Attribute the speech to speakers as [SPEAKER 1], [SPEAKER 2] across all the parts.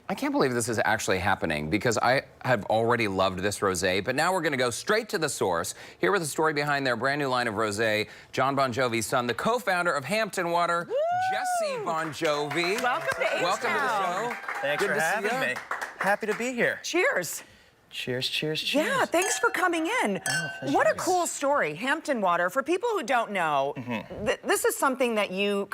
[SPEAKER 1] I can't believe this is actually happening because I have already loved this rosé, but now we're going to go straight to the source. Here with the story behind their brand new line of rosé, Jon Bon Jovi's son, the co-founder of Hampton Water, Jesse Bongiovi.
[SPEAKER 2] Welcome to H-Town.
[SPEAKER 1] Welcome to the show.
[SPEAKER 3] Thanks for having me. Happy to be here.
[SPEAKER 2] Cheers.
[SPEAKER 3] Cheers, cheers, cheers.
[SPEAKER 2] Yeah, thanks for coming in.
[SPEAKER 3] Oh,
[SPEAKER 2] what a cool story. Hampton Water, for people who don't know, this is something that you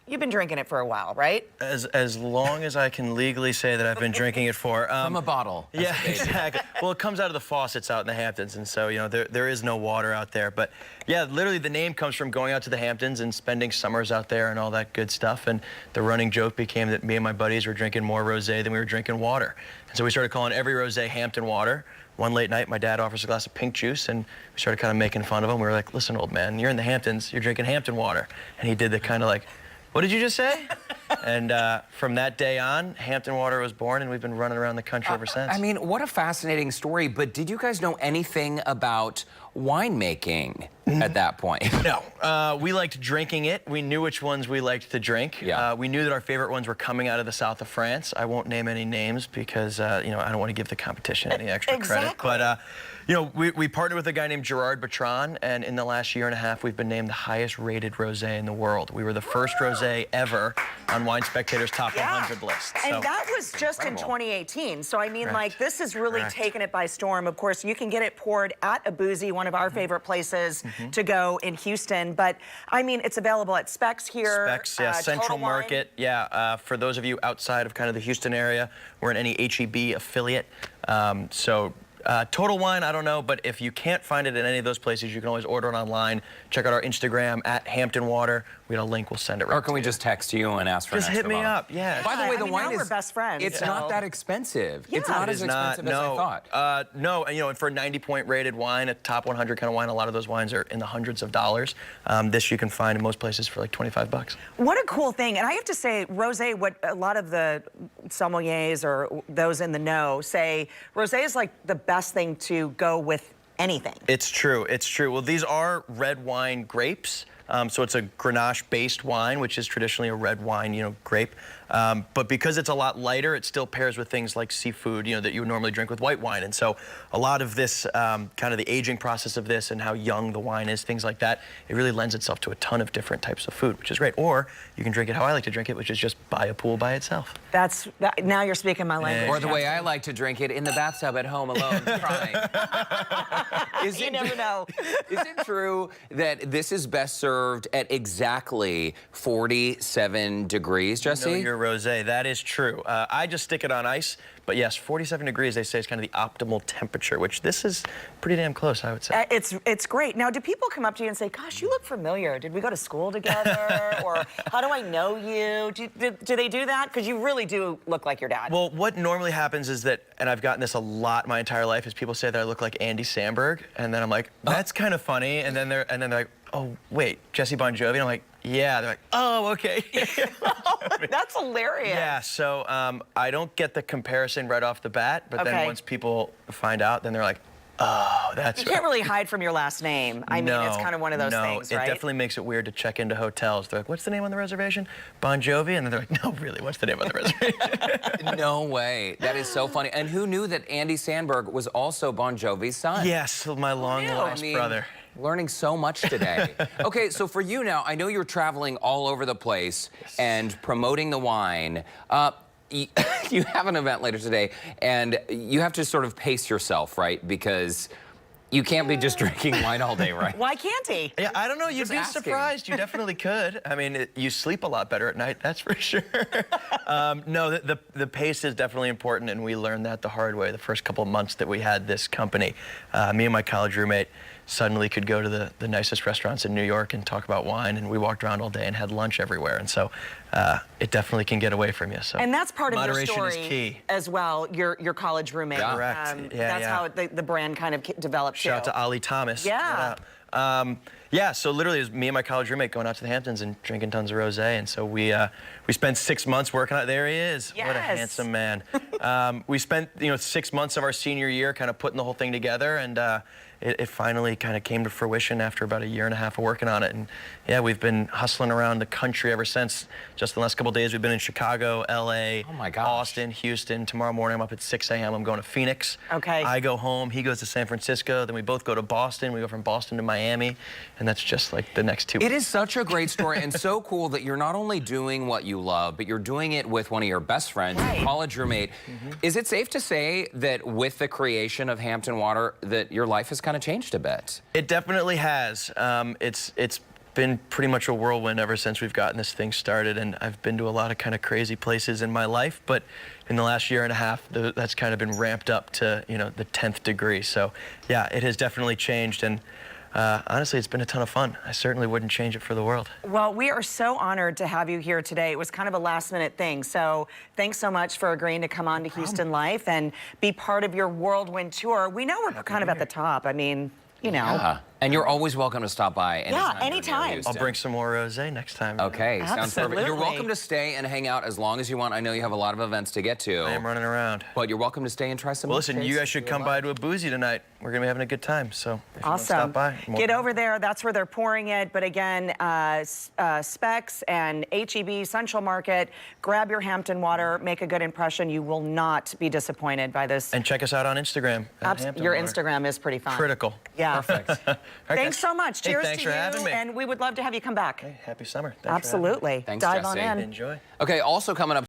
[SPEAKER 2] you've been drinking it for a while, right?
[SPEAKER 3] As long as I can legally say that I've been drinking it for.
[SPEAKER 1] From a bottle.
[SPEAKER 3] Yeah, exactly. Well, it comes out of the faucets out in the Hamptons, and so, you know, there is no water out there. But yeah, literally the name comes from going out to the Hamptons and spending summers out there and all that good stuff. And the running joke became that me and my buddies were drinking more rosé than we were drinking water. And so we started calling every rosé Hampton Water. One late night, my dad offers a glass of pink juice, and we started kind of making fun of him. We were like, listen, old man, you're in the Hamptons, you're drinking Hampton Water. And he did the kind of like, what did you just say? And from that day on, Hampton Water was born, and we've been running around the country ever since.
[SPEAKER 1] I mean, what a fascinating story, but did you guys know anything about winemaking at that point?
[SPEAKER 3] No. We liked drinking it. We knew which ones we liked to drink.
[SPEAKER 1] Yeah.
[SPEAKER 3] We knew that our favorite ones were coming out of the south of France. I won't name any names because, you know, I don't want to give the competition any extra credit. But, you know, we partnered with a guy named Gerard Bertrand, and in the last year and a half, we've been named the highest rated rosé in the world. We were the first rosé ever on Wine Spectator's top 100 list.
[SPEAKER 2] And that was just in 2018. So, I mean, like, this has really taken it by storm. Of course, you can get it poured at a Boozy, one of our favorite places to go in Houston. But, I mean, it's available at Specs here.
[SPEAKER 3] Specs, yeah, Central Market. Yeah, for those of you outside of kind of the Houston area, we're in any HEB affiliate. Total Wine, I don't know, but if you can't find it in any of those places, you can always order it online. Check out our Instagram at Hampton Water. We got a link, we'll send it right to you.
[SPEAKER 1] Or can we just text you and ask for
[SPEAKER 3] just
[SPEAKER 1] an extra
[SPEAKER 3] hit me
[SPEAKER 1] bottle?
[SPEAKER 3] up, yeah.
[SPEAKER 1] By the way, the
[SPEAKER 2] I mean,
[SPEAKER 1] wine
[SPEAKER 2] now we're best friends.
[SPEAKER 1] It's not that expensive.
[SPEAKER 2] Yeah.
[SPEAKER 1] It's not as expensive as I thought.
[SPEAKER 3] No, and you know, for a 90-point rated wine, a top 100 kind of wine, a lot of those wines are in the hundreds of dollars. This you can find in most places for like 25 bucks.
[SPEAKER 2] What a cool thing. And I have to say, rosé, what a lot of the sommeliers or those in the know say, rosé is like the best thing to go with anything.
[SPEAKER 3] It's true, it's true. Well, these are red wine grapes. So it's a Grenache-based wine, which is traditionally a red wine, you know, grape. But because it's a lot lighter, it still pairs with things like seafood, you know, that you would normally drink with white wine. And so a lot of this, kind of the aging process of this and how young the wine is, things like that, it really lends itself to a ton of different types of food, which is great. Or you can drink it how I like to drink it, which is just by a pool by itself.
[SPEAKER 2] Now you're speaking my language.
[SPEAKER 1] Or the way I like to drink it, in the bathtub at home alone, crying.
[SPEAKER 2] You never know.
[SPEAKER 1] Is it true that this is best served at exactly 47 degrees, Jesse?
[SPEAKER 3] You know your rosé, that is true. I just stick it on ice, but yes, 47 degrees, they say, is kind of the optimal temperature, which this is pretty damn close, I would say.
[SPEAKER 2] It's great. Now, do people come up to you and say, gosh, you look familiar. Did we go to school together? Or how do I know you? Do they do that? Because you really do look like your dad.
[SPEAKER 3] Well, what normally happens is that, and I've gotten this a lot my entire life, is people say that I look like Andy Samberg, and then I'm like, that's kind of funny, and then they're like, oh, wait, Jesse Bongiovi? And I'm like, yeah. They're like, oh, okay.
[SPEAKER 2] That's hilarious.
[SPEAKER 3] Yeah, so I don't get the comparison right off the bat, but then once people find out, then they're like, oh, that's right.
[SPEAKER 2] You can't really hide from your last name. I mean, it's kind of one of those things, right?
[SPEAKER 3] It definitely makes it weird to check into hotels. They're like, what's the name on the reservation? Bongiovi? And then they're like, no, really, what's the name on the reservation?
[SPEAKER 1] No way. That is so funny. And who knew that Andy Samberg was also Bon Jovi's son?
[SPEAKER 3] Yes, my long-lost brother.
[SPEAKER 1] Learning so much today. Okay, so for you now, I know you're traveling all over the place and promoting the wine. You have an event later today, and you have to sort of pace yourself, right? Because you can't be just drinking wine all day, right?
[SPEAKER 2] Why can't he?
[SPEAKER 3] Yeah, I don't know. You'd be surprised. You definitely could. I mean, you sleep a lot better at night, that's for sure. No, the pace is definitely important, and we learned that the hard way the first couple of months that we had this company. Me and my college roommate suddenly could go to the nicest restaurants in New York and talk about wine, and we walked around all day and had lunch everywhere, and so it definitely can get away from you. So
[SPEAKER 2] and that's part of your story
[SPEAKER 3] moderation is key
[SPEAKER 2] as well. Your college roommate.
[SPEAKER 3] Yeah. Correct.
[SPEAKER 2] That's how the brand kind of developed.
[SPEAKER 3] Shout out to Ollie Thomas.
[SPEAKER 2] Yeah.
[SPEAKER 3] Yeah, so literally it was me and my college roommate going out to the Hamptons and drinking tons of rosé, and so we spent 6 months working out. There he is.
[SPEAKER 2] Yes.
[SPEAKER 3] What a handsome man. We spent 6 months of our senior year kind of putting the whole thing together, and it finally kind of came to fruition after about a year and a half of working on it. And yeah, we've been hustling around the country ever since. Just the last couple of days, we've been in Chicago, LA,
[SPEAKER 1] oh my gosh,
[SPEAKER 3] Austin, Houston. Tomorrow morning, I'm up at 6 a.m. I'm going to Phoenix.
[SPEAKER 2] Okay.
[SPEAKER 3] I go home, he goes to San Francisco, then we both go to Boston. We go from Boston to Miami, and that's just like the next 2 weeks.
[SPEAKER 1] It is such a great story and so cool that you're not only doing what you love, but you're doing it with one of your best friends,
[SPEAKER 2] right,
[SPEAKER 1] your college roommate. Is it safe to say that with the creation of Hampton Water that your life has kind of changed a bit?
[SPEAKER 3] It definitely has. It's been pretty much a whirlwind ever since we've gotten this thing started, and I've been to a lot of kind of crazy places in my life, but in the last year and a half, that's kind of been ramped up to, the 10th degree. So yeah, it has definitely changed, and honestly, it's been a ton of fun. I certainly wouldn't change it for the world.
[SPEAKER 2] Well, we are so honored to have you here today. It was kind of a last-minute thing, so thanks so much for agreeing to come on to Houston Life and be part of your whirlwind tour. We know we're kind of at the top. I mean,
[SPEAKER 1] Yeah. And you're always welcome to stop by anytime.
[SPEAKER 2] Yeah,
[SPEAKER 1] you're near
[SPEAKER 2] anytime.
[SPEAKER 1] Houston.
[SPEAKER 3] I'll bring some more rosé next time.
[SPEAKER 1] Okay, sounds perfect. You're
[SPEAKER 2] Absolutely.
[SPEAKER 1] welcome to stay and hang out as long as you want. I know you have a lot of events to get to.
[SPEAKER 3] I am running around.
[SPEAKER 1] But you're welcome to stay and try some.
[SPEAKER 3] Well, listen,
[SPEAKER 1] milkshakes
[SPEAKER 3] you guys should
[SPEAKER 1] if
[SPEAKER 3] come
[SPEAKER 1] like.
[SPEAKER 3] by to a boozy tonight. We're going to be having a good time, so if you want to
[SPEAKER 2] awesome.
[SPEAKER 3] stop by.
[SPEAKER 2] Get over there. That's where they're pouring it. But again, Specs and HEB, Central Market, grab your Hampton Water, make a good impression. You will not be disappointed by this.
[SPEAKER 3] And check us out on Instagram.
[SPEAKER 2] Your Instagram is pretty fun.
[SPEAKER 3] Critical.
[SPEAKER 2] Yeah.
[SPEAKER 1] Perfect.
[SPEAKER 2] Thanks so much.
[SPEAKER 3] Hey,
[SPEAKER 2] Cheers
[SPEAKER 3] thanks
[SPEAKER 2] to
[SPEAKER 3] for
[SPEAKER 2] you.
[SPEAKER 3] having me.
[SPEAKER 2] And we would love to have you come back.
[SPEAKER 3] Hey, happy summer. Thanks
[SPEAKER 2] Absolutely.
[SPEAKER 1] Thanks,
[SPEAKER 2] Dive
[SPEAKER 1] Jesse.
[SPEAKER 2] on in.
[SPEAKER 3] Enjoy.
[SPEAKER 1] Okay, also coming up.